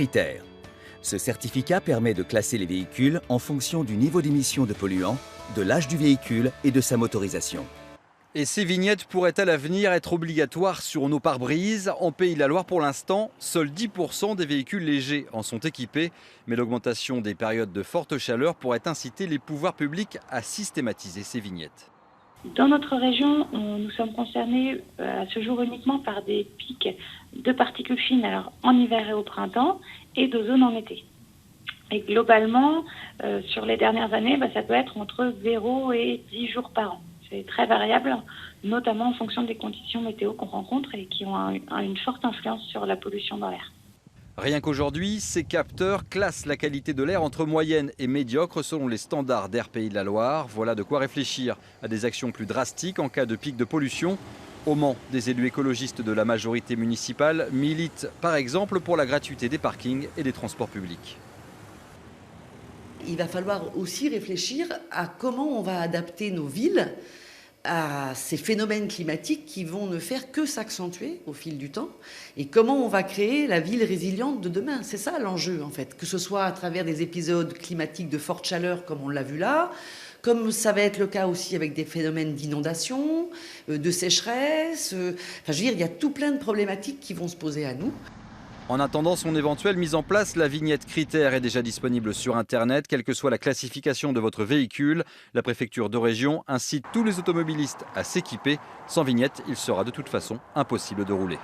Critère. Ce certificat permet de classer les véhicules en fonction du niveau d'émission de polluants, de l'âge du véhicule et de sa motorisation. Et ces vignettes pourraient à l'avenir être obligatoires sur nos pare-brises. En Pays de la Loire, pour l'instant, seuls 10% des véhicules légers en sont équipés. Mais l'augmentation des périodes de forte chaleur pourrait inciter les pouvoirs publics à systématiser ces vignettes. Dans notre région, nous sommes concernés à ce jour uniquement par des pics de particules fines alors en hiver et au printemps et d'ozone en été. Et globalement, sur les dernières années, ça peut être entre 0 et 10 jours par an. C'est très variable, notamment en fonction des conditions météo qu'on rencontre et qui ont une forte influence sur la pollution dans l'air. Rien qu'aujourd'hui, ces capteurs classent la qualité de l'air entre moyenne et médiocre selon les standards d'Air Pays de la Loire. Voilà de quoi réfléchir à des actions plus drastiques en cas de pic de pollution. Au Mans, des élus écologistes de la majorité municipale militent par exemple pour la gratuité des parkings et des transports publics. Il va falloir aussi réfléchir à comment on va adapter nos villes à ces phénomènes climatiques qui vont ne faire que s'accentuer au fil du temps et comment on va créer la ville résiliente de demain. C'est ça l'enjeu en fait, que ce soit à travers des épisodes climatiques de forte chaleur comme on l'a vu là, comme ça va être le cas aussi avec des phénomènes d'inondation, de sécheresse. Il y a tout plein de problématiques qui vont se poser à nous. En attendant son éventuelle mise en place, la vignette Critère est déjà disponible sur Internet, quelle que soit la classification de votre véhicule. La préfecture de région incite tous les automobilistes à s'équiper. Sans vignette, il sera de toute façon impossible de rouler.